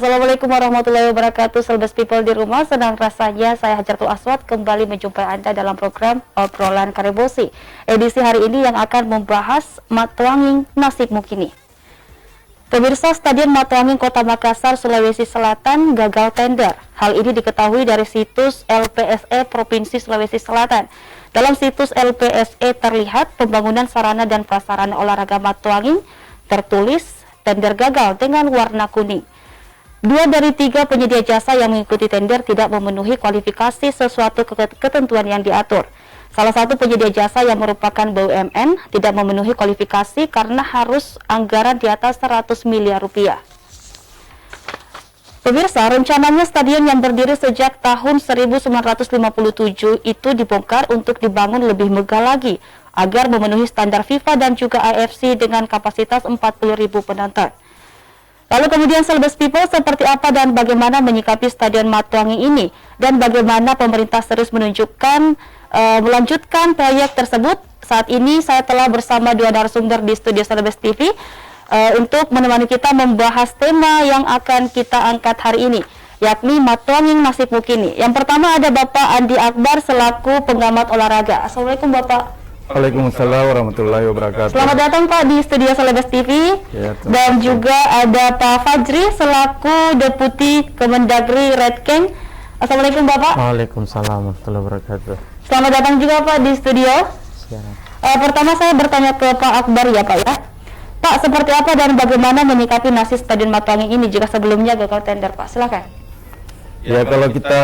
Assalamualaikum warahmatullahi wabarakatuh, Selbes People di rumah. Senang rasanya saya Hajartul Aswad kembali menjumpai Anda dalam program Obrolan Karebosi. Edisi hari ini yang akan membahas Matuanging Nasib Mukini. Pemirsa, Stadion Matuanging Kota Makassar, Sulawesi Selatan gagal tender. Hal ini diketahui dari situs LPSE Provinsi Sulawesi Selatan. Dalam situs LPSE terlihat pembangunan sarana dan prasarana olahraga Matuanging tertulis tender gagal dengan warna kuning. 2 dari 3 penyedia jasa yang mengikuti tender tidak memenuhi kualifikasi sesuatu ketentuan yang diatur. Salah satu penyedia jasa yang merupakan BUMN tidak memenuhi kualifikasi karena harus anggaran di atas 100 miliar rupiah. Pemirsa, rencananya stadion yang berdiri sejak tahun 1957 itu dibongkar untuk dibangun lebih megah lagi agar memenuhi standar FIFA dan juga AFC dengan kapasitas 40.000 penonton. Lalu kemudian Selbes People, seperti apa dan bagaimana menyikapi Stadion Matuanging ini, dan bagaimana pemerintah serius melanjutkan proyek tersebut. Saat ini saya telah bersama 2 narasumber di studio Selbes TV untuk menemani kita membahas tema yang akan kita angkat hari ini, yakni Matuanging Nasib Mukini. Yang pertama ada Bapak Andi Akbar selaku pengamat olahraga. Assalamualaikum Bapak. Waalaikumsalam warahmatullahi wabarakatuh. Selamat datang Pak di studio Selbes TV. Ya, dan juga ada Pak Fajri selaku Deputi Kemendagri Redkeng. Assalamualaikum Bapak. Waalaikumsalam warahmatullahi wabarakatuh. Selamat datang juga Pak di studio. Pertama saya bertanya ke Pak Akbar ya Pak ya. Pak, seperti apa dan bagaimana menyikapi nasib Stadion Matuanging ini jika sebelumnya gagal tender Pak? Silakan. Ya, kalau kita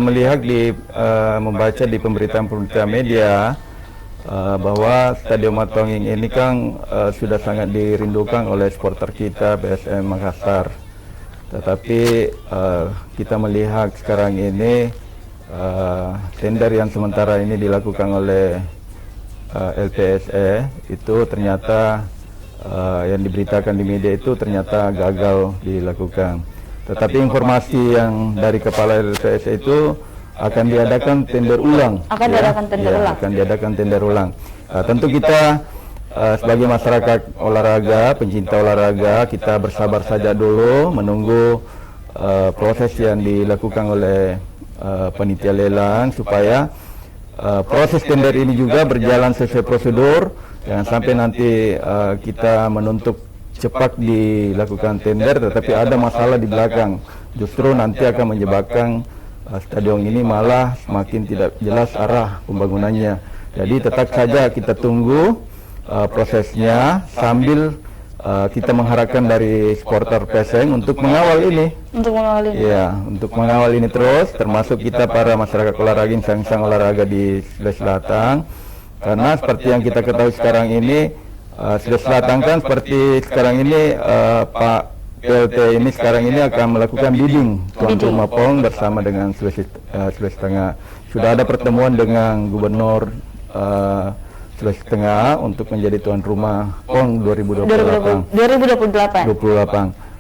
melihat membaca di pemberitaan media bahwa Stadion Matuanging ini kan sudah sangat dirindukan oleh supporter kita PSM Makassar. Tetapi kita melihat sekarang ini tender yang sementara ini dilakukan oleh LPSE itu ternyata yang diberitakan di media itu ternyata gagal dilakukan. Tetapi informasi yang dari kepala LPSE itu akan diadakan tender ulang. Akan diadakan tender ulang. Akan diadakan tender ulang. Tentu kita sebagai masyarakat olahraga, pencinta olahraga, kita bersabar saja dulu menunggu proses yang dilakukan oleh panitia lelang supaya proses tender ini juga berjalan sesuai prosedur. Jangan sampai nanti kita menuntut cepat dilakukan tender, tetapi ada masalah di belakang. Justru nanti akan menyebabkan stadion ini malah semakin tidak jelas arah pembangunannya. Jadi tetap saja kita tunggu prosesnya sambil kita mengharapkan dari supporter PSM untuk mengawal ini. Ya, untuk mengawal ini terus, termasuk kita para masyarakat olahraga, insan-insan olahraga di Sulawesi Selatan. Karena seperti yang kita ketahui sekarang ini, Sulawesi Selatan kan seperti sekarang ini Pak PLT ini sekarang ini akan melakukan bidding tuan rumah PON bersama dengan Sulawesi Tengah. Sudah ada pertemuan dengan Gubernur Sulawesi Tengah untuk menjadi tuan rumah PON 2028.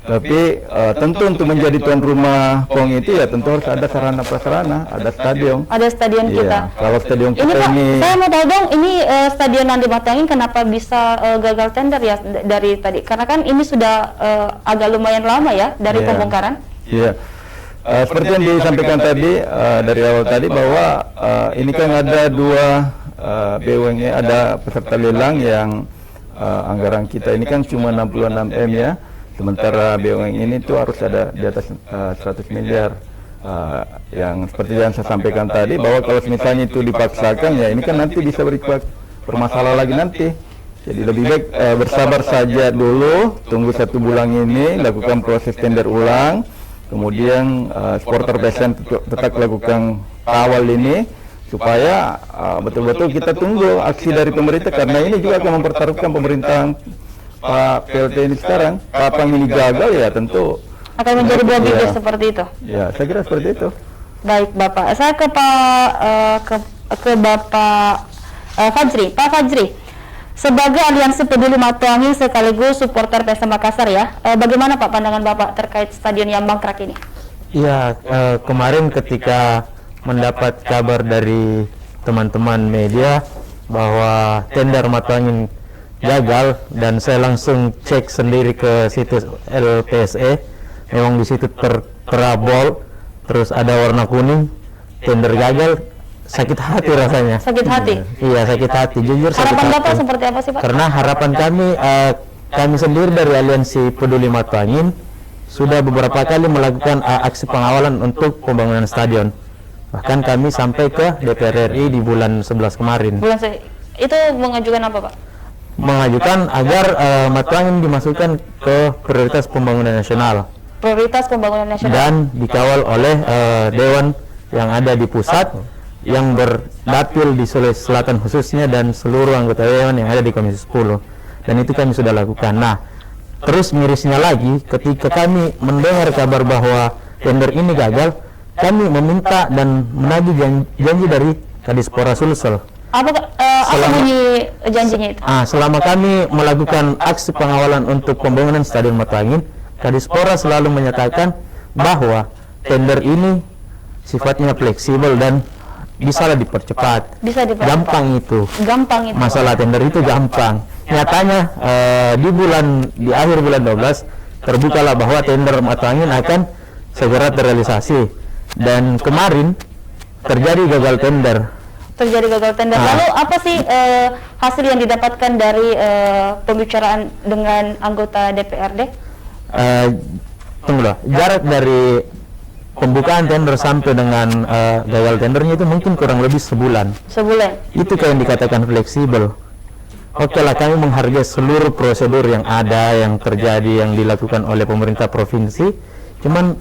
Tapi tentu untuk menjadi tuan rumah PON itu ya tentu harus ada sarana prasarana, ada stadion. Ada stadion kita. Kalau stadion kita Pak, ini, saya mau tahu dong, ini stadion Andi Matuanging kenapa bisa gagal tender ya dari tadi? Karena kan ini sudah agak lumayan lama ya dari pembongkaran. Iya. Seperti yang disampaikan tadi dari awal tadi bahwa ini kan ada 2 BUMN, ada peserta lelang yang anggaran kita ini kan cuma 66 M ya. Sementara BUMN ini tuh harus ada di atas 100 miliar. Yang seperti yang saya sampaikan tadi bahwa kalau misalnya itu dipaksakan ya ini kan nanti bisa bermasalah lagi nanti. Jadi lebih baik bersabar saja dulu, tunggu 1 bulan ini, lakukan proses tender ulang, kemudian supporter PSM tetap lakukan kawal ini supaya betul-betul kita tunggu aksi dari pemerintah, karena ini juga akan mempertaruhkan pemerintahan Pak PLT ini sekarang. Kapan ini gagal ya tentu akan menjadi buah bibir seperti itu. Ya, saya kira seperti itu. Baik Bapak, saya ke Bapak Fajri. Pak Fajri, sebagai aliansi peduli Matuanging sekaligus supporter PSM Makassar ya, bagaimana Pak pandangan Bapak terkait stadion yang mangkrak ini? Iya, kemarin ketika mendapat kabar dari teman-teman media bahwa tender Matuanging gagal, dan saya langsung cek sendiri ke situs LPSE, memang di situ tertera bold, terus ada warna kuning, tender gagal, sakit hati rasanya. Sakit hati. Iya, sakit hati, jujur sakit Harapan hati. Bapak seperti apa sih Pak? Karena harapan kami sendiri dari Aliansi Peduli Matuangin sudah beberapa kali melakukan aksi pengawalan untuk pembangunan stadion. Bahkan kami sampai ke DPR RI di bulan 11 kemarin. Itu mengajukan apa Pak? Mengajukan agar Matuangin dimasukkan ke prioritas pembangunan nasional. Prioritas pembangunan nasional. Dan dikawal oleh Dewan yang ada di pusat, yang berdapil di Sulawesi Selatan khususnya, dan seluruh anggota Dewan yang ada di Komisi 10. Dan itu kami sudah lakukan. Nah, terus mirisnya lagi, ketika kami mendengar kabar bahwa tender ini gagal, kami meminta dan menagih janji dari Kadispora Sulsel. Apa bunyi janjinya itu? Selama kami melakukan aksi pengawalan untuk pembangunan Stadion Matuangin, Kadispora selalu menyatakan bahwa tender ini sifatnya fleksibel dan bisa dipercepat. Gampang itu. Masalah tender itu gampang. Nyatanya di akhir bulan 12 terbukalah bahwa tender Matuangin akan segera terrealisasi. Dan kemarin terjadi gagal tender. Lalu apa sih hasil yang didapatkan dari pembicaraan dengan anggota DPRD? Tunggulah, jarak dari pembukaan tender sampai dengan gagal tendernya itu mungkin kurang lebih sebulan. Itu kayak yang dikatakan fleksibel. Oke lah, kami menghargai seluruh prosedur yang ada, yang terjadi, yang dilakukan oleh pemerintah provinsi. Cuman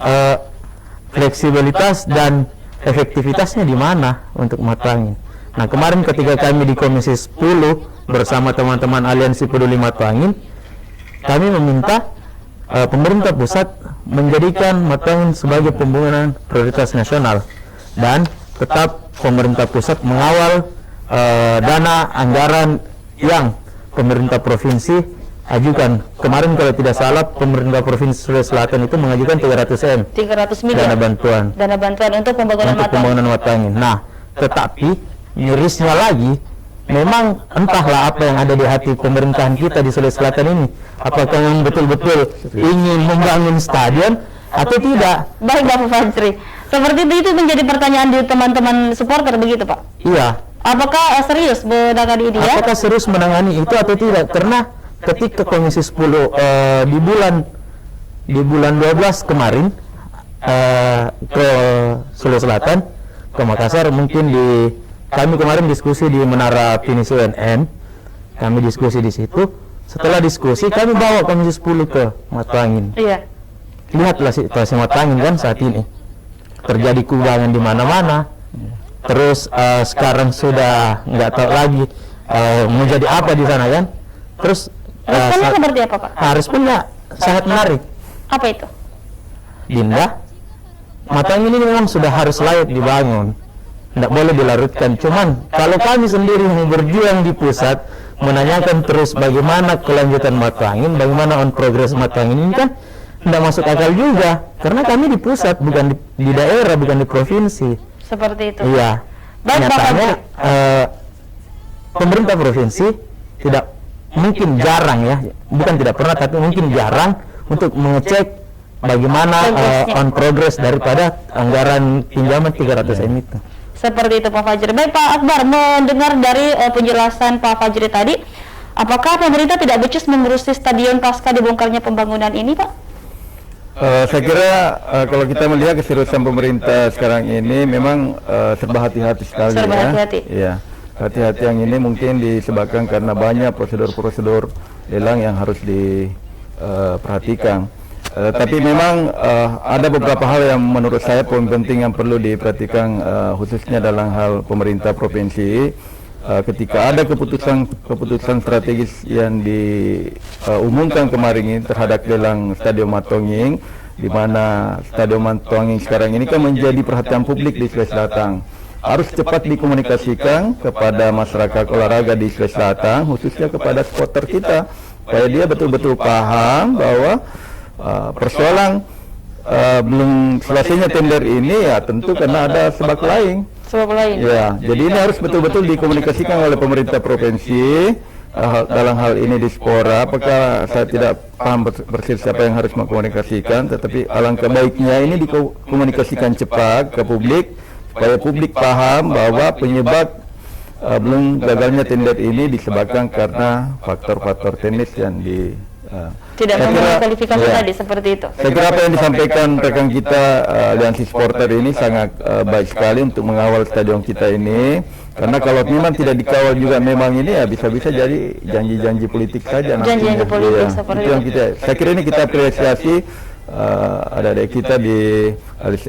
fleksibilitas dan efektivitasnya di mana untuk Matuangin. Nah, kemarin ketika kami di Komisi 10 bersama teman-teman Aliansi Peduli Matuangin, kami meminta pemerintah pusat menjadikan Matuangin sebagai pembangunan prioritas nasional, dan tetap pemerintah pusat mengawal dana anggaran yang pemerintah provinsi ajukan. Kemarin kalau tidak salah pemerintah Provinsi Sulawesi Selatan itu mengajukan 300 miliar dana bantuan untuk pembangunan Matuangin. Nah, tetapi mirisnya lagi, memang entahlah apa yang ada di hati pemerintahan kita di Sulawesi Selatan ini. Apakah yang betul-betul ingin membangun stadion atau tidak? Baik Bapak Fajri, seperti itu menjadi pertanyaan di teman-teman supporter begitu Pak? Iya. Apakah serius menangani ini ya? Apakah serius menangani itu atau tidak? Karena ketika Komisi 10 di bulan 12 kemarin ke Sulawesi Selatan, ke Makassar, mungkin kami kemarin diskusi di Menara Pinisi UNN, kami diskusi di situ. Setelah diskusi kami bawa Komisi 10 ke Matuangin. Iya. Lihatlah situasi Matuangin kan saat ini, terjadi kubangan di mana-mana. Terus sekarang sudah nggak tahu lagi mau jadi apa di sana kan. Terus responnya seperti apa Pak? Responnya sangat menarik. Apa itu? Dinda, Matuangin ini memang sudah harus layak dibangun, tidak boleh dilarutkan. Cuman kalau kami sendiri yang berjuang di pusat menanyakan terus bagaimana kelanjutan Matuangin, bagaimana on progress Matuangin ini, kan tidak masuk akal juga, karena kami di pusat, bukan di daerah, bukan di provinsi. Seperti itu. Iya. Nyatanya pemerintah provinsi tidak, mungkin jarang ya, bukan tidak pernah tapi mungkin jarang untuk mengecek bagaimana on progress daripada anggaran pinjaman 300 M itu. Seperti itu Pak Fajri. Baik Pak Akbar, mendengar dari penjelasan Pak Fajri tadi, apakah pemerintah tidak becus mengurusi stadion pasca dibongkarnya pembangunan ini Pak? Saya kira kalau kita melihat keseriusan pemerintah sekarang ini memang serba hati-hati sekali. Iya. Hati-hati yang ini mungkin disebabkan karena banyak prosedur-prosedur lelang yang harus diperhatikan. Tapi memang ada beberapa hal yang menurut saya poin penting yang perlu diperhatikan, khususnya dalam hal pemerintah provinsi. Ketika ada keputusan strategis yang diumumkan kemarin ini terhadap lelang Stadion Matuangin, di mana Stadion Matuangin sekarang ini kan menjadi perhatian publik di Sulawesi Selatan, harus cepat dikomunikasikan kepada masyarakat olahraga di Sulawesi Selatan, khususnya kepada supporter kita, supaya dia betul-betul paham bahwa persoalan belum selesainya tender ini ya tentu karena ada sebab lain. Ya, jadi ini harus betul-betul dikomunikasikan oleh pemerintah provinsi dalam hal ini Dispora, apakah saya tidak paham persis siapa yang harus mengkomunikasikan, tetapi alangkah baiknya ini dikomunikasikan cepat ke publik supaya publik paham bahwa penyebab belum gagalnya tender ini disebabkan karena faktor-faktor teknis yang tidak memenuhi kualifikasi tadi, seperti itu. Saya kira apa yang disampaikan rekan kita Aliansi Supporter ini sangat baik sekali untuk mengawal stadion kita ini, karena kalau memang tidak dikawal juga memang ini ya bisa-bisa jadi janji-janji politik saja nantinya. Janji-janji politik seperti itu yang saya kira ini kita apresiasi adik-adik kita di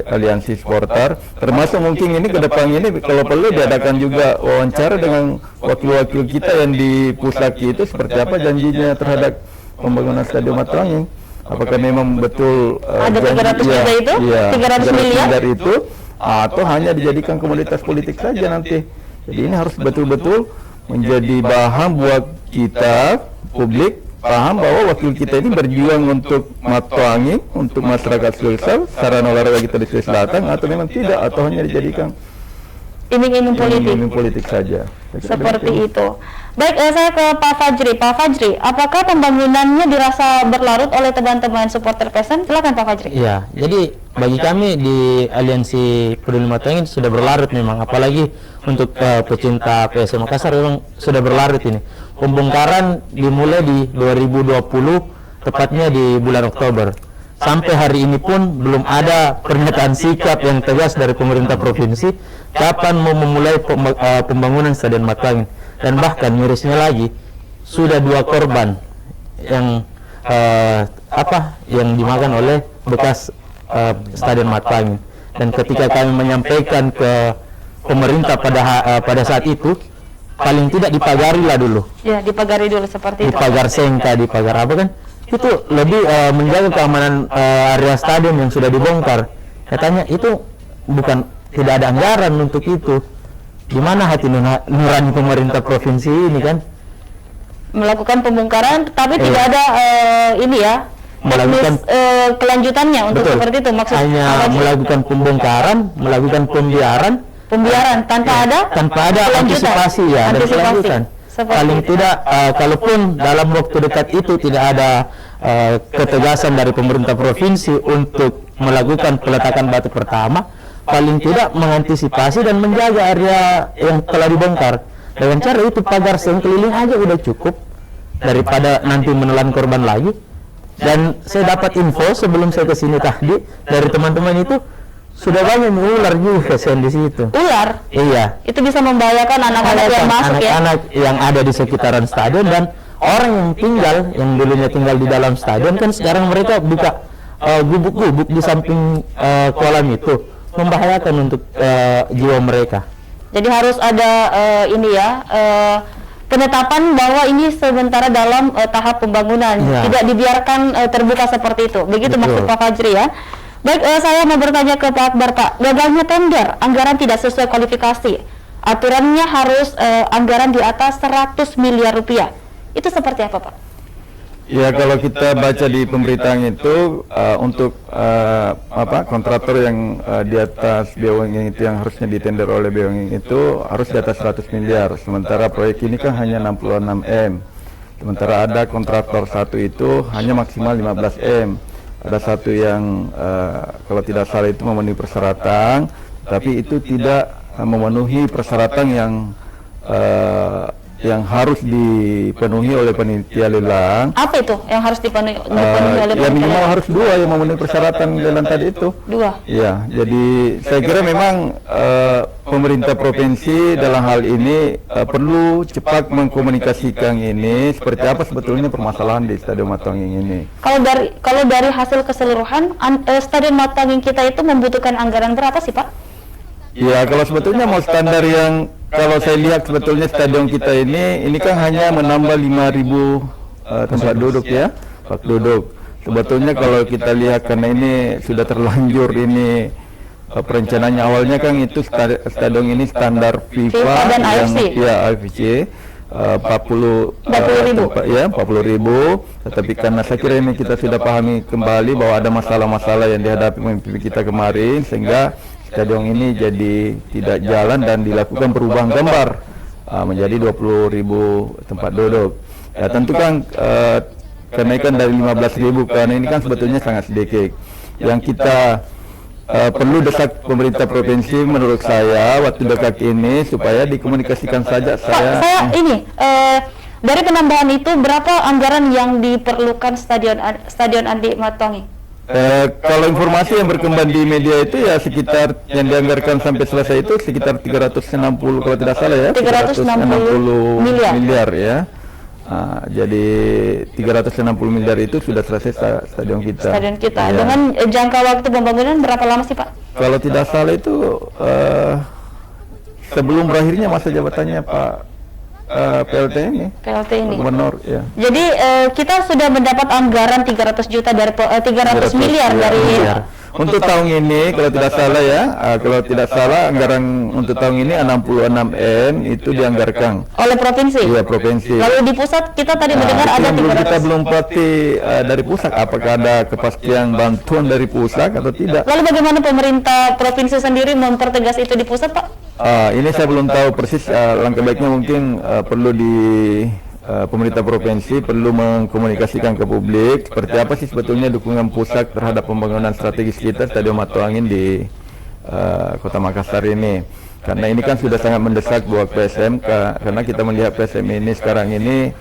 Aliansi Supporter, termasuk mungkin ini ke depan ini kalau perlu diadakan juga wawancara dengan wakil-wakil kita yang di Pusaki itu seperti apa janjinya terhadap pembangunan Stadion Matuanging. Apakah memang betul ada 300 miliar itu? 300 miliar itu atau hanya dijadikan komoditas politik saja nanti. Jadi ini harus betul-betul menjadi bahan buat kita publik paham bahwa wakil kita ini berjuang untuk Matuanging, untuk masyarakat Sulsel, sarana olahraga kita di Sulawesi Selatan, atau memang tidak, atau hanya dijadikan iming-iming politik saja. Seperti itu. Baik, saya ke Pak Fajri. Pak Fajri, apakah pembangunannya dirasa berlarut oleh teman-teman supporter PSM? Silakan Pak Fajri. Iya, jadi bagi kami di Aliansi Peduli Matuanging sudah berlarut memang, apalagi untuk pecinta PSM Makassar memang sudah berlarut ini. Pembongkaran dimulai di 2020, tepatnya di bulan Oktober. Sampai hari ini pun belum ada pernyataan sikap yang tegas dari pemerintah provinsi kapan mau memulai pembangunan Stadion Matuanging. Dan bahkan mirisnya lagi sudah 2 korban yang yang dimakan oleh bekas Stadion Matuanging. Dan ketika kami menyampaikan ke pemerintah pada saat itu, paling tidak dipagari lah dulu. Ya, dipagari dulu seperti itu. Dipagar sengka, dipagar apa kan? Itu lebih menjaga keamanan area stadion yang sudah dibongkar. Katanya itu tidak ada anggaran untuk itu. Gimana hati nurani pemerintah provinsi ini kan? Melakukan pembongkaran, tapi tidak ada melakukan kelanjutannya untuk seperti itu maksudnya. Hanya melakukan pembongkaran, melakukan pembiaran tanpa ada antisipasi ya dan kelanjutan. Paling tidak kalaupun dalam waktu dekat itu tidak ada ketegasan dari pemerintah provinsi untuk melakukan peletakan batu pertama, paling tidak mengantisipasi dan menjaga area yang telah dibongkar. Dengan cara itu pagar sekeliling aja udah cukup daripada nanti menelan korban lagi. Dan saya dapat info sebelum saya kesini tadi dari teman-teman itu sudah banyak ular juga di situ. Ular? Iya. Itu bisa membahayakan anak-anak yang masuk ya? Anak-anak yang ada di sekitaran stadion dan orang yang dulunya tinggal di dalam stadion kan sekarang mereka buka gubuk-gubuk di samping kolam itu, membahayakan untuk jiwa mereka. Jadi harus ada penetapan bahwa ini sementara dalam tahap pembangunan, tidak dibiarkan terbuka seperti itu. Begitu maksud Pak Fajri ya. Baik, saya mau bertanya ke Pak Akbar, Pak. Gagalnya tender, anggaran tidak sesuai kualifikasi. Aturannya harus anggaran di atas 100 miliar rupiah. Itu seperti apa, Pak? Ya, kalau kita baca di pemberitaan itu untuk kontraktor yang di atas BUMN itu yang harusnya ditender oleh BUMN itu harus di atas 100 miliar. Sementara proyek ini kan hanya 66 M. Sementara ada kontraktor satu itu hanya maksimal 15 M. Ada satu yang kalau tidak salah itu memenuhi persyaratan, tapi itu tidak memenuhi persyaratan yang harus dipenuhi oleh panitia lelang. Apa itu yang harus dipenuhi oleh panitia lelang? Ya minimal harus 2 yang memenuhi persyaratan lelang tadi itu. 2. Ya, jadi saya kira memang pemerintah provinsi dalam hal ini perlu cepat mengkomunikasikan ini seperti apa sebetulnya permasalahan di Stadion Matuanging ini. Kalau dari hasil keseluruhan Stadion Matuanging kita itu membutuhkan anggaran berapa sih, Pak? Ya, kalau sebetulnya mau standar yang kalau saya lihat sebetulnya stadion kita ini kan hanya menambah 5.000 tempat duduk ya, tempat duduk. Sebetulnya kalau kita lihat karena ini sudah terlanjur ini perencanaannya awalnya kan itu stadion ini standar FIFA dan AFC. Ya AFC 40.000 ya 40.000. Tetapi karena saya kira ini kita sudah pahami kembali bahwa ada masalah-masalah yang dihadapi pemimpin kita kemarin sehingga stadion ini jadi tidak jalan dan dilakukan perubahan gambar menjadi 20.000 tempat duduk. Ya tentu kan kenaikan dari 15.000 karena ini kan sebetulnya sangat sedikit. Yang kita perlu desak pemerintah provinsi menurut saya waktu dekat ini supaya dikomunikasikan saja. Saya dari penambahan itu berapa anggaran yang diperlukan Stadion Andi Matuangi? Kalau informasi yang berkembang di media itu ya sekitar yang dianggarkan sampai selesai itu sekitar 360 kalau tidak salah ya. 360 miliar ya. Jadi 360 miliar itu sudah selesai stadion kita. Stadion kita. Ya. Dengan jangka waktu pembangunan berapa lama sih Pak? Kalau tidak salah itu sebelum berakhirnya masa jabatannya Pak PLT ini. Gubernur ya. Jadi kita sudah mendapat anggaran 300 juta dari 300 miliar dari untuk tahun ini kalau tidak salah ya, kalau tidak salah anggaran untuk tahun ini 66 M itu dianggarkan oleh provinsi. Iya, provinsi. Lalu di pusat kita tadi mendengar ada 300. Kita belum pasti dari pusat apakah ada kepastian bantuan dari pusat atau tidak. Lalu bagaimana pemerintah provinsi sendiri mempertegas itu di pusat, Pak? Ini saya belum tahu persis, langkah baiknya mungkin perlu di pemerintah provinsi perlu mengkomunikasikan ke publik seperti apa sih sebetulnya dukungan pusat terhadap pembangunan strategis kita Stadion Matuangin di Kota Makassar ini, karena ini kan sudah sangat mendesak buat PSM karena kita melihat PSM ini sekarang ini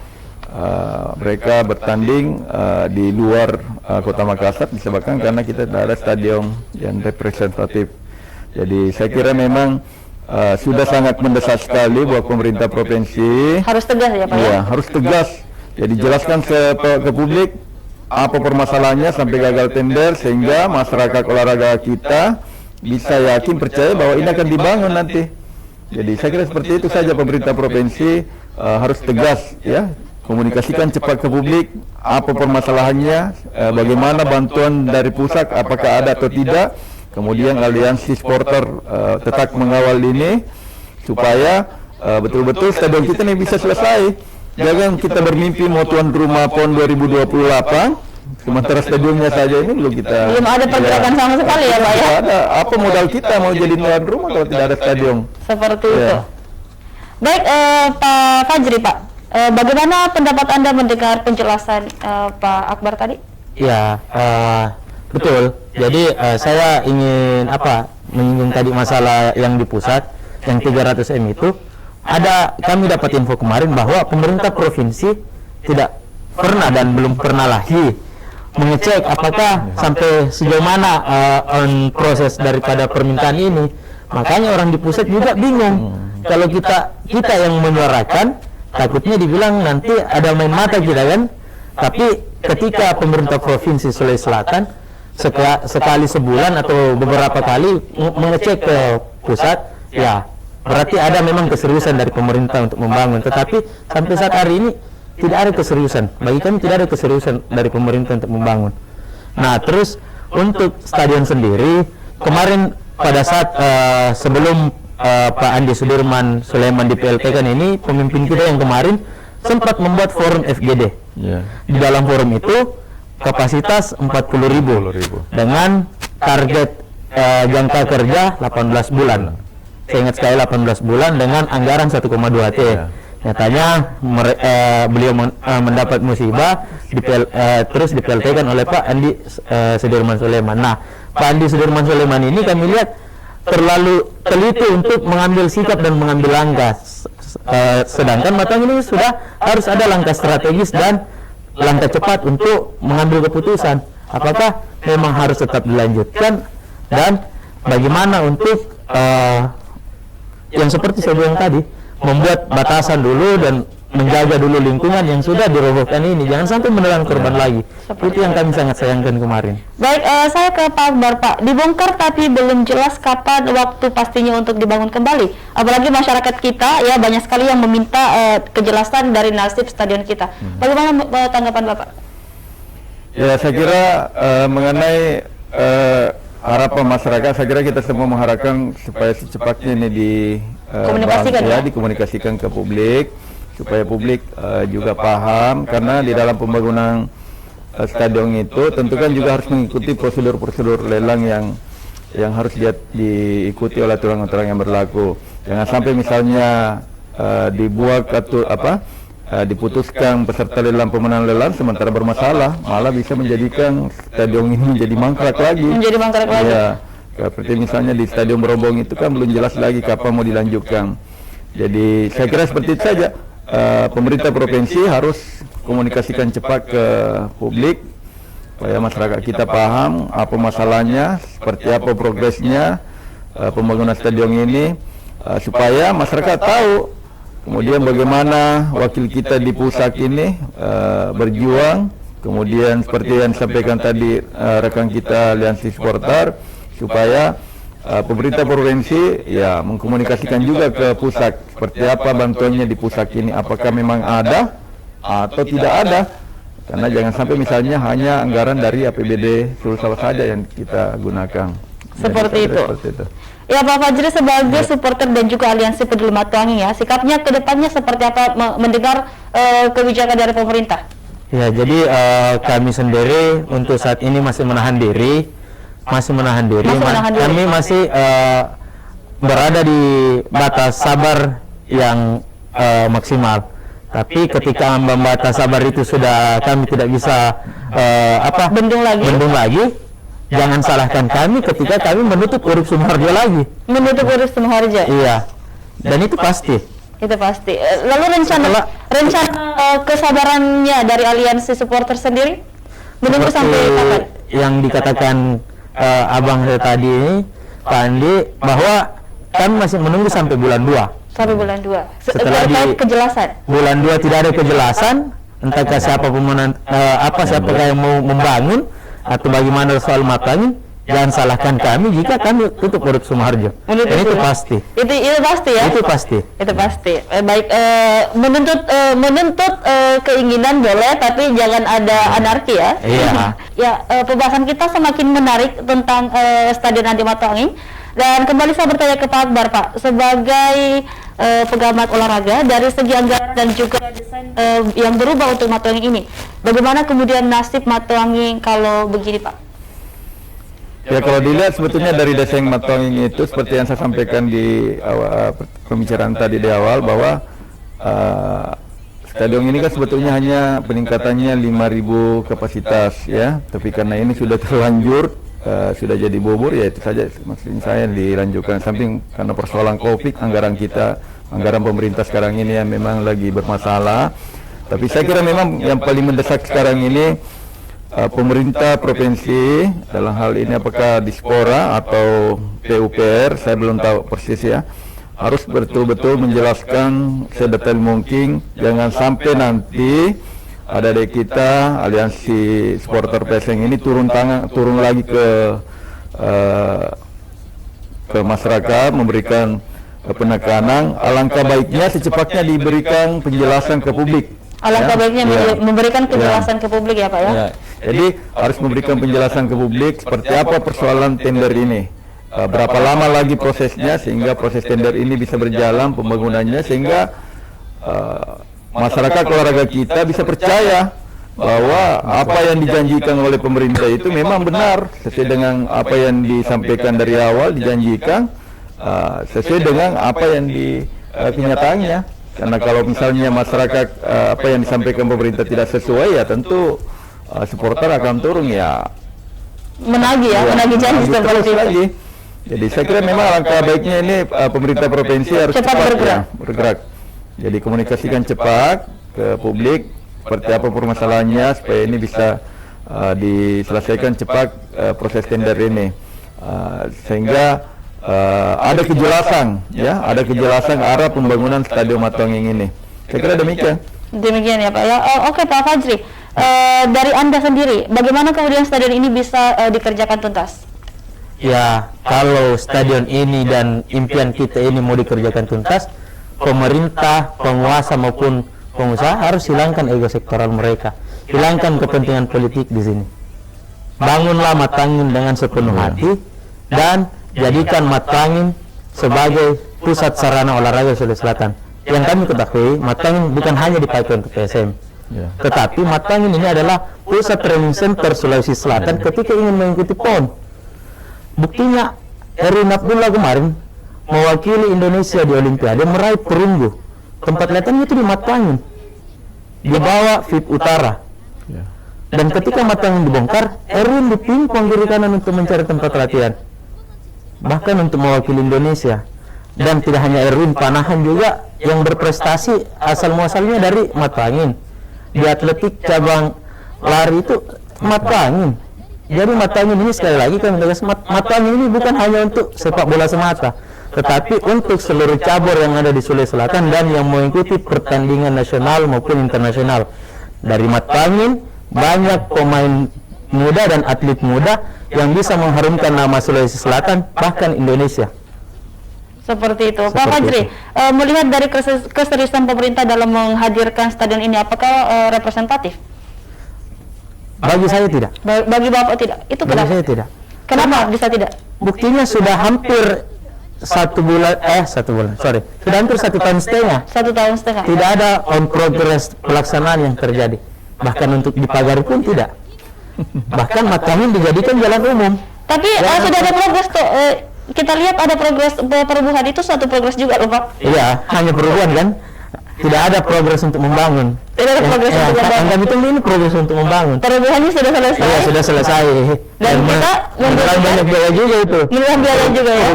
mereka bertanding di luar Kota Makassar disebabkan karena kita tidak ada stadion yang representatif. Jadi saya kira memang sudah sangat mendesak sekali buat pemerintah provinsi. Harus tegas ya Pak? Iya, harus tegas. Jadi jelaskan ke publik apa permasalahannya sampai gagal tender sehingga masyarakat olahraga kita bisa yakin percaya bahwa ini akan dibangun nanti. Jadi saya kira seperti itu saja pemerintah provinsi harus tegas ya, komunikasikan cepat ke publik apa permasalahannya, bagaimana bantuan dari pusat apakah ada atau tidak. Kemudian aliansi supporter tetap mengawal ini supaya betul-betul stadion kita ini bisa selesai. Jangan kita bermimpi mau tuan rumah PON 2028, sementara stadionnya saja ini belum ada pergerakan sama sekali ya Pak ya? Ada. Apa modal kita mau jadi tuan rumah kalau tidak ada stadion? Seperti itu. Baik Pak Fajri Pak, bagaimana pendapat Anda mendengar penjelasan Pak Akbar tadi? Ya, betul. Jadi saya ingin menyinggung tadi masalah yang di pusat yang 300 M itu kami dapat info kemarin bahwa pemerintah provinsi tidak pernah dan belum pernah lagi mengecek apakah sampai sejauh mana proses daripada permintaan ini. Makanya orang di pusat juga bingung. Kalau kita yang menyuarakan takutnya dibilang nanti ada main mata kita kan. Tapi ketika pemerintah provinsi Sulawesi Selatan sekali sebulan atau beberapa kali mengecek ke pusat, ya berarti ada memang keseriusan dari pemerintah untuk membangun. Tetapi sampai saat hari ini tidak ada keseriusan. Bagi kami tidak ada keseriusan dari pemerintah untuk membangun. Nah, terus untuk stadion sendiri kemarin pada saat sebelum Pak Andi Sudirman Sulaiman di PLT kan ini, pemimpin kita yang kemarin sempat membuat forum FGD. Di dalam forum itu kapasitas 40.000 dengan target jangka kerja 18 bulan. Saya ingat sekali 18 bulan dengan anggaran 1,2 T. Nyatanya beliau mendapat musibah terus dipeltekan oleh Pak Andi Sudirman Sulaiman. Nah, Pak Andi Sudirman Sulaiman ini kami lihat terlalu teliti untuk mengambil sikap dan mengambil langkah. Sedangkan Matuangin ini sudah harus ada langkah strategis dan langkah cepat untuk mengambil keputusan apakah memang harus tetap dilanjutkan dan bagaimana untuk yang seperti saya bilang tadi, membuat batasan dulu dan menjaga dulu lingkungan yang sudah dirobohkan ini, jangan sampai menelan korban lagi. Itu yang kami sangat sayangkan kemarin. Baik, saya ke Pak Akbar Pak, dibongkar tapi belum jelas kapan waktu pastinya untuk dibangun kembali. Apalagi masyarakat kita ya banyak sekali yang meminta kejelasan dari nasib stadion kita. Bagaimana tanggapan Bapak? Ya, saya kira mengenai harapan masyarakat, saya kira kita semua mengharapkan supaya secepatnya ini dikomunikasikan ke publik, supaya publik juga paham, karena di dalam pembangunan stadion itu tentu kan juga harus mengikuti prosedur-prosedur lelang yang harus diikuti oleh aturan-aturan yang berlaku. Jangan sampai misalnya dibuat atau diputuskan peserta pemenang lelang sementara bermasalah, malah bisa menjadikan stadion ini menjadi mangkrak lagi. Ya, seperti misalnya di Stadion Berobong itu kan belum jelas lagi kapan mau dilanjutkan. Jadi saya kira seperti itu saja. Pemerintah provinsi harus komunikasikan cepat ke publik supaya masyarakat kita paham apa masalahnya, seperti apa progresnya pembangunan stadion ini, supaya masyarakat tahu kemudian bagaimana wakil kita di pusat ini berjuang, kemudian seperti yang disampaikan tadi rekan kita Aliansi Supporter, supaya pemerintah provinsi ya mengkomunikasikan juga ke pusat seperti apa bantuannya di pusat ini, apakah memang ada atau tidak ada. Karena jangan sampai misalnya hanya anggaran dari APBD Sulsel saja yang kita gunakan. Seperti itu. Ya Pak Fajri, sebagai supporter dan juga Aliansi Peduli Matuangi ya, sikapnya ke depannya seperti apa mendengar kebijakan dari pemerintah? Ya, jadi kami sendiri untuk saat ini masih menahan diri. Kami masih berada di batas sabar yang maksimal. Tapi ketika ambang batas sabar itu sudah kami tidak bisa bendung lagi, jangan salahkan kami ketika kami menutup Urip Sumoharjo lagi. Menutup Urip Sumoharjo? Iya, dan itu pasti. Lalu rencana kesabarannya dari Aliansi Supporter sendiri menunggu sampai kapan? Yang dikatakan abang tadi ini, Pak Andi, bahwa kami masih menunggu sampai bulan 2. Sampai bulan 2. Setelah kejelasan. Bulan 2 tidak ada kejelasan, entahkah siapa pemenang, siapa yang mau membangun atau bagaimana soal Matuangi. Jangan salahkan kami jika kami tutup Urip Sumoharjo. Itu pasti. Itu pasti ya. Itu pasti. Baik, menuntut keinginan boleh, tapi jangan ada anarki ya. Iya. Ya, pembahasan kita semakin menarik tentang Stadion Andi Matuangi. Dan kembali saya bertanya ke Pak Akbar, Pak, sebagai pengamat olahraga dari segi anggaran dan juga desain yang berubah untuk Matuangi ini, bagaimana kemudian nasib Matuangi kalau begini, Pak? Ya, kalau dilihat sebetulnya dari desain Matuangi itu seperti yang saya sampaikan di pembicaraan tadi di awal, bahwa stadion ini kan sebetulnya hanya peningkatannya 5.000 kapasitas ya, tapi karena ini sudah terlanjur, sudah jadi bobor, ya itu saja maksud saya dilanjutkan. Samping karena persoalan COVID, anggaran pemerintah sekarang ini yang memang lagi bermasalah. Tapi saya kira memang yang paling mendesak sekarang ini pemerintah provinsi, dalam hal ini apakah Dispora atau PUPR, saya belum tahu persis ya, harus betul-betul menjelaskan sedetail mungkin. Jangan sampai nanti ada dari kita Aliansi Supporter Peseng ini turun lagi ke masyarakat, memberikan penekanan. Alangkah baiknya secepatnya diberikan penjelasan ke publik. Alangkah baiknya memberikan penjelasan ke publik ya Pak ya. Jadi harus memberikan penjelasan ke publik seperti apa persoalan tender ini, berapa lama lagi prosesnya sehingga proses tender ini bisa berjalan pembangunannya, sehingga masyarakat olahraga kita bisa percaya bahwa apa yang dijanjikan oleh pemerintah itu memang benar, sesuai dengan apa yang disampaikan dari awal, dijanjikan sesuai dengan apa yang di kenyataannya. Karena kalau misalnya masyarakat apa yang disampaikan pemerintah tidak sesuai, ya tentu supporter akan turun, ya menagih janji seperti itu. Jadi saya kira memang langkah baiknya ini pemerintah provinsi harus cepat bergerak. Jadi komunikasikan cepat ke publik seperti apa permasalahannya, supaya ini bisa diselesaikan cepat proses tender ini, sehingga ada kejelasan ada kejelasan arah pembangunan Stadion Matuangi ini. Saya kira demikian. Demikian ya Pak ya. Oke Pak Fajri, dari Anda sendiri, bagaimana kemudian stadion ini bisa dikerjakan tuntas? Ya, kalau stadion ini dan impian kita ini mau dikerjakan tuntas, pemerintah, penguasa maupun pengusaha harus hilangkan ego sektoral mereka, hilangkan kepentingan politik di sini. Bangunlah Matuangi dengan sepenuh hati dan jadikan Matuangi sebagai pusat sarana olahraga Sulawesi Selatan. Yang kami ketahui, Matuangi bukan hanya dipakai untuk PSM, tetapi Matuangi ini adalah pusat training center Sulawesi Selatan ketika ingin mengikuti PON. Buktinya, Erin Abdullah kemarin mewakili Indonesia di Olimpiade meraih perunggu tempat latihannya itu di Matuangin, di bawah VIP Utara. Dan ketika Matuangin dibongkar, Erwin dipingpong kiri kanan untuk mencari tempat latihan, bahkan untuk mewakili Indonesia. Dan tidak hanya Erwin, Panahan juga yang berprestasi asal muasalnya dari Matuangin. Di atletik cabang lari itu Matuangin. Jadi Matuangin ini sekali lagi kami tegas, Matuangin ini bukan hanya untuk sepak bola semata, tetapi untuk seluruh cabur yang ada di Sulawesi Selatan dan yang mengikuti pertandingan nasional maupun internasional. Dari Matuangin banyak pemain muda dan atlet muda yang bisa mengharumkan nama Sulawesi Selatan bahkan Indonesia. Seperti itu. Pak Fajri, melihat dari keseriusan pemerintah dalam menghadirkan stadion ini, apakah representatif? Bagi saya tidak. Bagi Bapak tidak? Itu Bagi kenapa? saya tidak. Kenapa bisa tidak? Buktinya sudah hampir sudah hampir 1 tahun setengah. 1 tahun setengah. Tidak ada on progress pelaksanaan yang terjadi. Bahkan untuk di pagar pun tidak. Bahkan Matuangin dijadikan jalan umum. Tapi sudah ada progres tuh. Kita lihat ada progres perubahan, itu suatu progres juga loh Pak. Iya, hanya perubahan kan. Tidak ada progres untuk membangun. Tidak ada progres untuk membangun. Kami tunggu ini progres untuk membangun. Perubahannya sudah selesai. Iya, sudah selesai. Dan kita membutuhkan banyak biaya juga itu. Menelan biaya juga ya.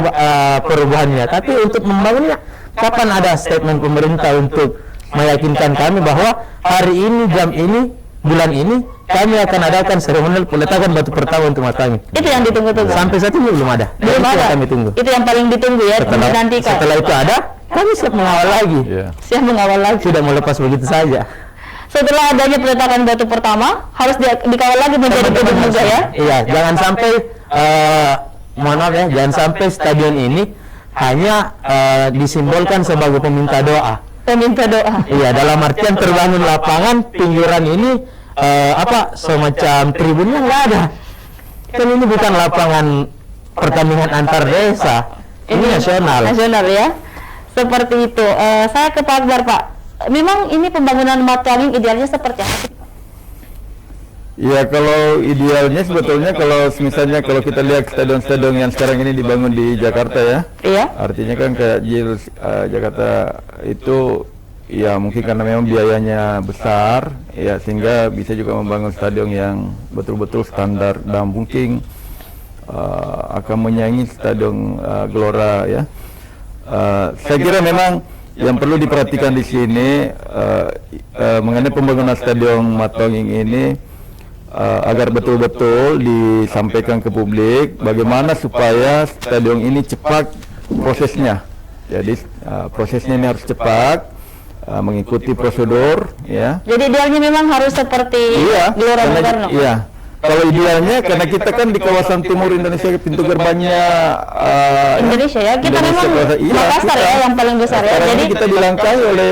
Perubahannya. Tapi untuk membangunnya, kapan ada statement pemerintah untuk meyakinkan kami bahwa hari ini, jam ini, bulan ini kami akan adakan seremonial peletakan batu pertama untuk Matuangin. Itu yang ditunggu-tunggu. Sampai saat ini belum ada. Belum ada. Kami tunggu. Itu yang paling ditunggu ya. Setelah itu ada, kami siap mengawal lagi. Siap mengawal lagi. Sudah melepas begitu saja. Setelah adanya peletakan batu pertama, harus dikawal lagi menjadi gedung juga ya. Iya, jangan sampai mohon maaf ya, jangan sampai stadion ini hanya disimbolkan sebagai peminta doa. Peminta doa. Iya, dalam artian terbangun lapangan pinggiran ini semacam tribunnya nggak ada. Kan ini bukan lapangan pertandingan antar desa, ini nasional. Nasional ya. Seperti itu. Saya ke Pak Akbar, Pak. Memang ini pembangunan Matuangin idealnya seperti apa sih? Ya, kalau idealnya sebetulnya misalnya kalau kita lihat stadion-stadion yang sekarang ini dibangun di Jakarta ya. Iya. Artinya kan kayak Jakarta itu ya mungkin karena memang biayanya besar ya, sehingga bisa juga membangun stadion yang betul-betul standar dan mungkin akan menyaingi stadion Gelora ya. Saya kira memang yang perlu diperhatikan di sini mengenai pembangunan stadion Matuangin ini agar betul-betul disampaikan ke publik bagaimana supaya stadion ini cepat prosesnya. Jadi prosesnya ini harus cepat, mengikuti prosedur ya. Jadi idealnya memang harus seperti Gelora Bung Karno. Iya. Kalau idealnya karena kita kan di kawasan timur Indonesia, pintu gerbangnya Indonesia ya. Kita memang Makassar ya yang paling besar ya. Jadi kita dilangkahi oleh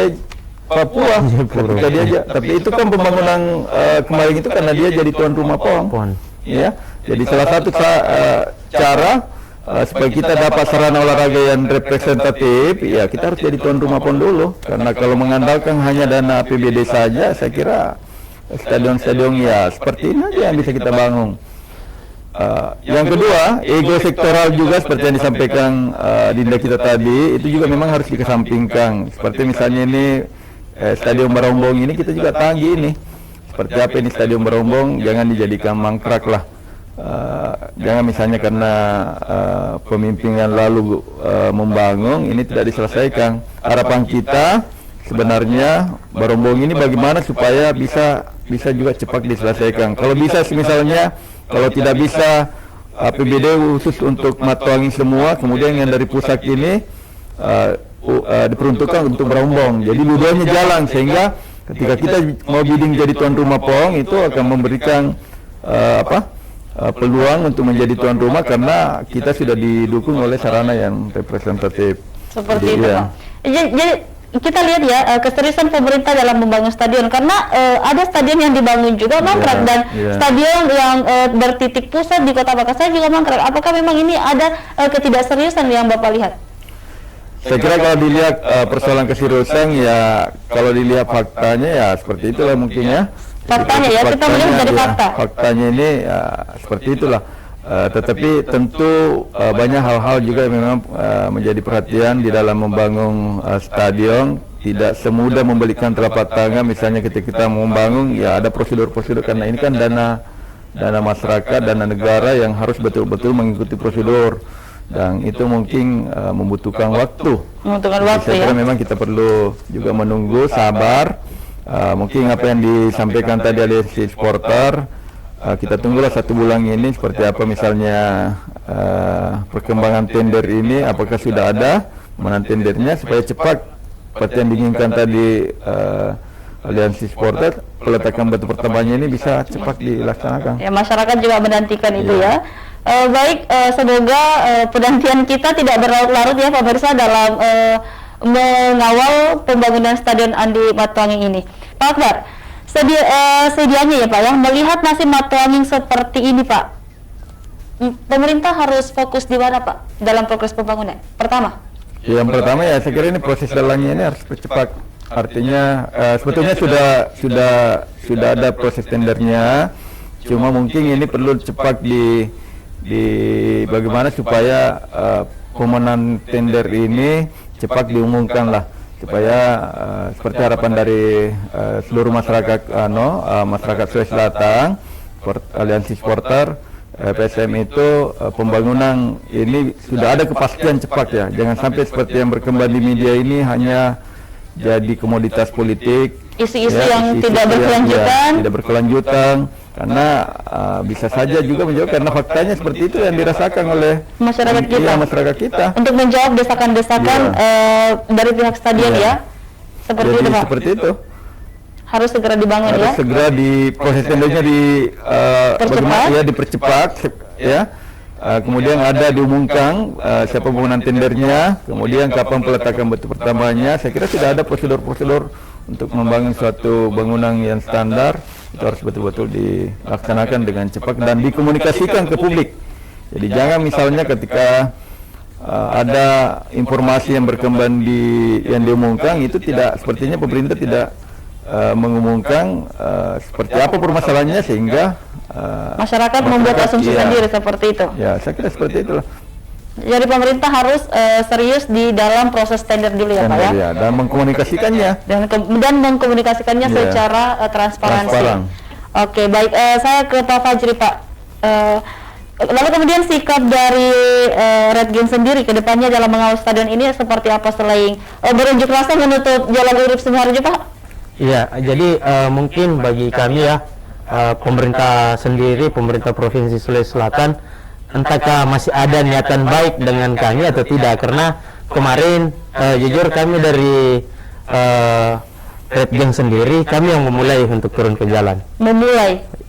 Papua ketika dia tapi itu kan pembangunan kemarin itu karena dia jadi tuan rumah PON. Ya. Jadi salah satu cara supaya kita dapat sarana olahraga yang representatif, ya kita harus jadi tuan rumah PON dulu. Karena kalau mengandalkan hanya dana APBD saja, saya kira stadion-stadion ya seperti ini aja yang bisa kita bangun. Yang kedua, ego sektoral juga seperti yang disampaikan Dinda kita tadi, itu juga memang harus dikesampingkan. Seperti misalnya ini Stadion Barombong ini kita juga tagih ini. Seperti apa ini Stadion Barombong, jangan dijadikan mangkrak lah. Jangan misalnya karena pemimpin yang lalu membangun ini tidak diselesaikan. Harapan kita sebenarnya Barombong ini bagaimana supaya bisa juga cepat diselesaikan. Kalau bisa misalnya, kalau tidak bisa APBD khusus untuk Matuangin semua, kemudian yang dari pusat ini diperuntukkan untuk Barombong. Jadi dua-duanya jalan sehingga ketika kita mau bidding jadi tuan rumah PON itu akan memberikan peluang untuk menjadi tuan rumah karena kita sudah didukung oleh sarana yang representatif. Seperti itu, Pak. Jadi kita lihat ya keseriusan pemerintah dalam membangun stadion karena ada stadion yang dibangun juga mangkrak dan stadion yang bertitik pusat di Kota Makassar juga mangkrak. Apakah memang ini ada ketidakseriusan yang Bapak lihat? Saya kira kalau dilihat persoalan keseriusan ya, kalau dilihat faktanya ya seperti itulah mungkin ya. Faktanya ya, kita melihat dari fakta. Faktanya ini ya, seperti itulah. Tetapi tentu banyak hal-hal juga yang memang menjadi perhatian di dalam membangun stadion. tidak semudah membalikan telapak tangan. Misalnya ketika kita mau membangun, ya ada prosedur-prosedur, karena ini kan dana masyarakat, dana negara yang harus betul-betul mengikuti prosedur, dan itu mungkin membutuhkan waktu. Saya kira memang kita perlu juga menunggu, sabar. Mungkin apa yang disampaikan tadi aliansi supporter, kita tunggulah 1 bulan ini seperti apa misalnya perkembangan tender ini, apakah sudah ada pemenang tendernya, supaya cepat seperti yang diinginkan tadi aliansi supporter, peletakan batu pertamanya ini bisa cepat dilaksanakan. Ya, masyarakat juga menantikan itu ya. Baik, semoga penantian kita tidak berlarut-larut ya pemirsa dalam mengawal pembangunan Stadion Andi Matuanging ini. Pak Akbar, sedianya ya Pak ya, melihat nasib Matuanging seperti ini Pak, pemerintah harus fokus di mana Pak dalam progres pembangunan? Yang pertama ya, saya kira ini proses dalangnya ini harus percepat. Artinya sebetulnya sudah ada proses tendernya, cuma mungkin ini perlu cepat di bagaimana supaya pemenang tender ini cepat diumumkan lah, supaya seperti harapan dari seluruh masyarakat masyarakat Sulawesi Selatan, aliansi supporter PSM itu, pembangunan ini sudah ada kepastian cepat ya. Jangan sampai seperti yang berkembang di media ini hanya jadi komoditas politik, isu-isu yang tidak berkelanjutan. Tidak berkelanjutan, karena bisa saja juga menjawab, karena faktanya seperti itu yang dirasakan oleh masyarakat kita. Untuk menjawab desakan-desakan dari pihak stadion ya, seperti itu Pak. Seperti itu. Harus segera dibangun harus segera di proses tendernya dipercepat ya. Kemudian ada diumumkan siapa pemenang tendernya, kemudian kapan peletakan batu pertamanya. Saya kira sudah ada prosedur-prosedur untuk membangun suatu bangunan yang standar, itu harus betul-betul dilaksanakan dengan cepat dan dikomunikasikan ke publik. Jadi jangan misalnya ketika ada informasi yang berkembang yang diumumkan, itu tidak, sepertinya pemerintah tidak mengumumkan seperti apa permasalahannya, sehingga masyarakat membuat asumsi sendiri seperti itu. Ya, saya kira seperti itulah. Jadi pemerintah harus serius di dalam proses tender dulu ya Pak ya. Ya, dan mengkomunikasikannya. Dan mengkomunikasikannya secara transparansi. Oke, baik. Saya ke Pak Fajri Pak. Lalu kemudian sikap dari Red Gang sendiri ke depannya dalam mengawal stadion ini seperti apa selain berunjuk rasa menutup Jalan Urip Sumiharjo Pak? Iya, jadi mungkin bagi kami ya, pemerintah sendiri, pemerintah Provinsi Sulawesi Selatan, entahkah masih ada niatan baik dengan kami atau tidak, karena kemarin jujur kami dari Red Gang sendiri, kami yang memulai untuk turun ke jalan.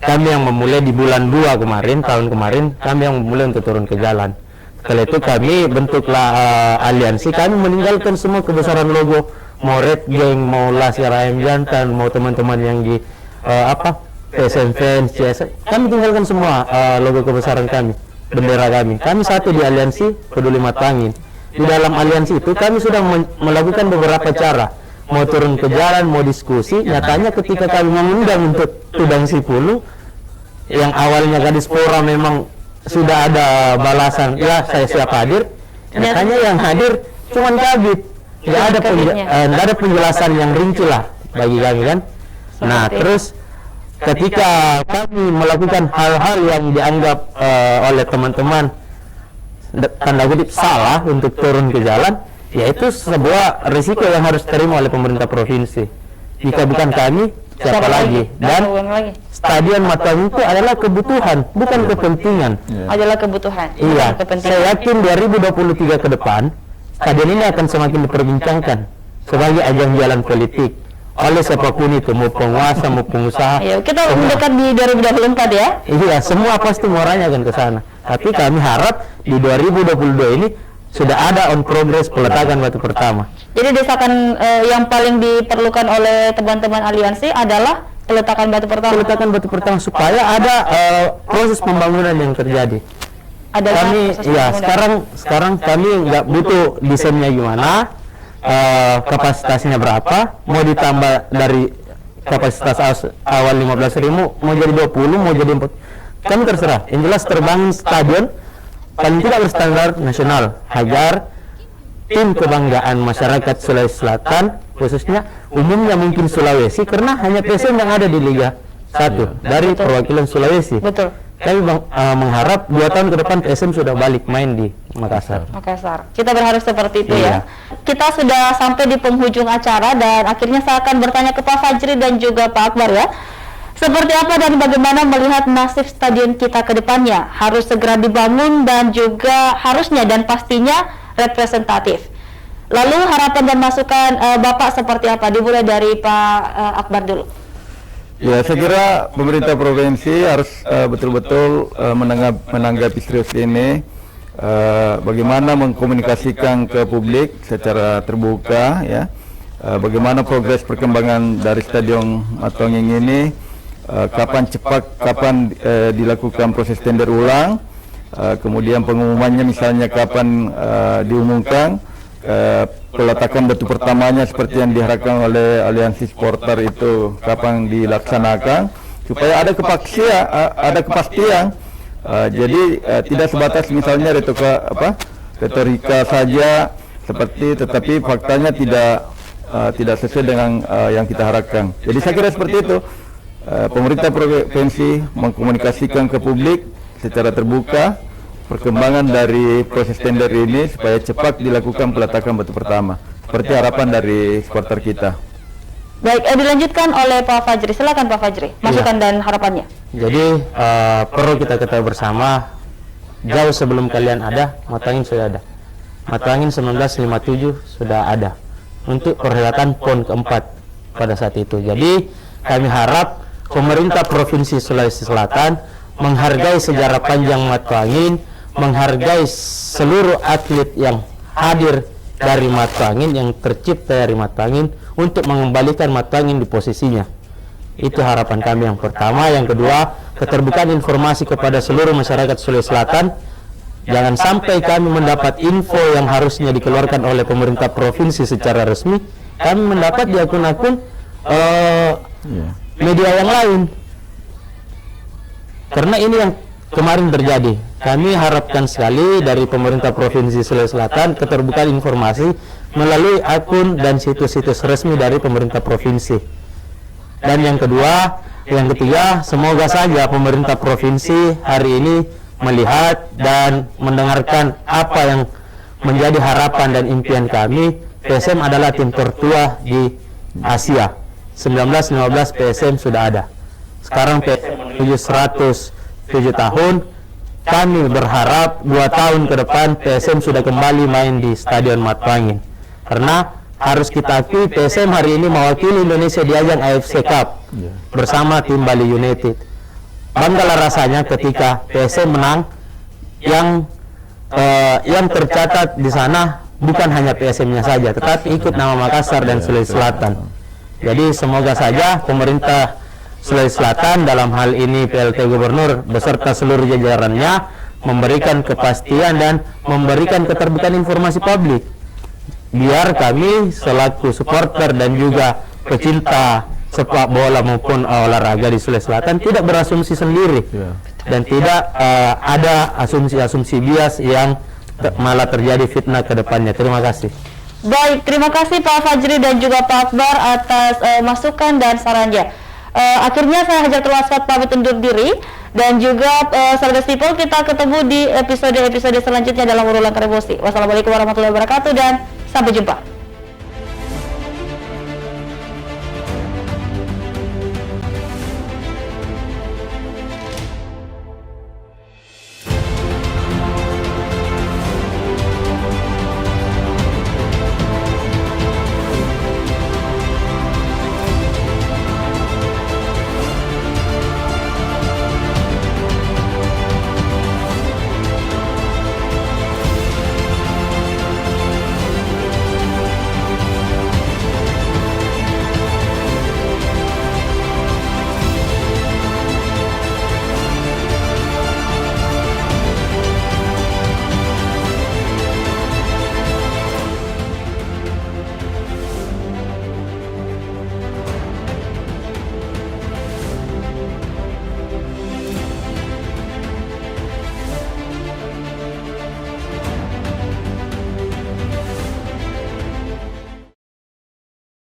Kami yang memulai di bulan 2 kemarin, tahun kemarin, kami yang memulai untuk turun ke jalan. Setelah itu kami bentuklah aliansi, kami meninggalkan semua kebesaran logo, mau Red Gang, mau Laskar Ayam Jantan, mau teman-teman yang di PSM Fans, CS, kami tinggalkan semua logo kebesaran kami, bendera kami. Kami satu di aliansi Peduli Matuanging. Di dalam aliansi itu kami sudah melakukan beberapa cara, mau turun ke jalan, mau diskusi. Nyatanya ketika kami mengundang untuk Tudang Sipulu, yang awalnya Kadispora memang sudah ada balasan, ya saya siap hadir. Nyatanya yang hadir cuman Kabid. Nggak ada penjelasan yang rinci lah bagi kami kan. Nah, terus ketika kami melakukan hal-hal yang dianggap oleh teman-teman tanda kutip salah untuk turun ke jalan, yaitu sebuah risiko yang harus diterima oleh pemerintah provinsi. Jika bukan kami, siapa lagi? Dan Stadion Matuanging itu adalah kebutuhan, bukan kepentingan. Adalah kebutuhan. Iya. Saya yakin 2023 ke depan stadion ini akan semakin diperbincangkan sebagai ajang jalan politik oleh siapapun itu, mau penguasa, mau pengusaha. Iya, kita mendekat di 2024 ya. Iya, semua pasti muaranya akan ke sana. Tapi kami harap di 2022 ini sudah ada on progress peletakan batu pertama. Jadi desakan yang paling diperlukan oleh teman-teman aliansi adalah peletakan batu pertama. Peletakan batu pertama supaya ada proses pembangunan yang terjadi. Kami ya sekarang kami nggak butuh desainnya gimana, kapasitasnya berapa, mau ditambah dari kapasitas awal 15.000 mau jadi 20, mau jadi 4, kami terserah. Yang jelas terbangun stadion paling tidak berstandar nasional, agar tim kebanggaan masyarakat Sulawesi Selatan khususnya umumnya mungkin Sulawesi, karena hanya PSM yang ada di Liga 1 dari perwakilan Sulawesi. Betul. Kami mengharap 2 tahun ke depan PSM sudah balik main di Makassar. Kita berharap seperti itu ya. Kita sudah sampai di penghujung acara dan akhirnya saya akan bertanya ke Pak Fajri dan juga Pak Akbar ya. Seperti apa dan bagaimana melihat nasib stadion kita ke depannya? Harus segera dibangun dan juga harusnya dan pastinya representatif. Lalu harapan dan masukan Bapak seperti apa? Dimulai dari Pak Akbar dulu. Ya, saya kira pemerintah provinsi harus betul-betul menanggapi serius ini. Bagaimana mengkomunikasikan ke publik secara terbuka, ya. Bagaimana progres perkembangan dari Stadion Matwanging ini, kapan dilakukan proses tender ulang, kemudian pengumumannya misalnya kapan diumumkan, peletakan batu pertamanya seperti yang diharapkan oleh aliansi supporter itu kapan dilaksanakan, supaya ada kepastian. Jadi tidak sebatas misalnya retorika saja tetapi faktanya tidak sesuai dengan yang kita harapkan. Jadi saya kira seperti itu. Pemerintah provinsi mengkomunikasikan ke publik secara terbuka perkembangan dari proses tender ini supaya cepat dilakukan peletakan batu pertama seperti harapan dari supporter kita. Baik, dilanjutkan oleh Pak Fajri. Silakan Pak Fajri, masukan dan harapannya. Jadi perlu kita ketahui bersama, jauh sebelum kalian ada, Matwanging sudah ada. Matwanging 1957 sudah ada untuk perhelatan PON keempat pada saat itu. Jadi kami harap pemerintah Provinsi Sulawesi Selatan menghargai sejarah panjang Matwanging, menghargai seluruh atlet yang hadir dari Matwanging, yang tercipta dari Matwanging, untuk mengembalikan Matwanging di posisinya. Itu harapan kami yang pertama. Yang kedua, keterbukaan informasi kepada seluruh masyarakat Sulawesi Selatan. Jangan sampai kami mendapat info yang harusnya dikeluarkan oleh pemerintah provinsi secara resmi, kami mendapat di akun-akun media yang lain. Karena ini yang kemarin terjadi. Kami harapkan sekali dari pemerintah Provinsi Sulawesi Selatan keterbukaan informasi melalui akun dan situs-situs resmi dari pemerintah provinsi. Dan yang ketiga, semoga saja pemerintah provinsi hari ini melihat dan mendengarkan apa yang menjadi harapan dan impian kami. PSM adalah tim tertua di Asia. 1915 PSM sudah ada. Sekarang PSM menuju 107 tahun. Kami berharap 2 tahun ke depan PSM sudah kembali main di Stadion Matwanging. Karena harus kita akui, PSM hari ini mewakili Indonesia di ajang AFC Cup bersama tim Bali United. Banggalah rasanya ketika PSM menang. Yang tercatat di sana bukan hanya PSM-nya saja, tetapi ikut nama Makassar dan Sulawesi Selatan. Jadi semoga saja pemerintah Sulawesi Selatan, dalam hal ini PLT Gubernur beserta seluruh jajarannya, memberikan kepastian dan memberikan keterbukaan informasi publik, biar kami selaku supporter dan juga pecinta sepak bola maupun olahraga di Sulawesi Selatan tidak berasumsi sendiri dan tidak ada asumsi-asumsi bias yang malah terjadi fitnah ke depannya. Terima kasih. Baik, terima kasih Pak Fajri dan juga Pak Akbar atas masukan dan sarannya. Akhirnya saya Hajartul Aswad pamit undur diri, dan juga Sahabat People, kita ketemu di episode selanjutnya dalam Obrolan Karebosi. Wassalamualaikum warahmatullahi wabarakatuh dan sampai jumpa.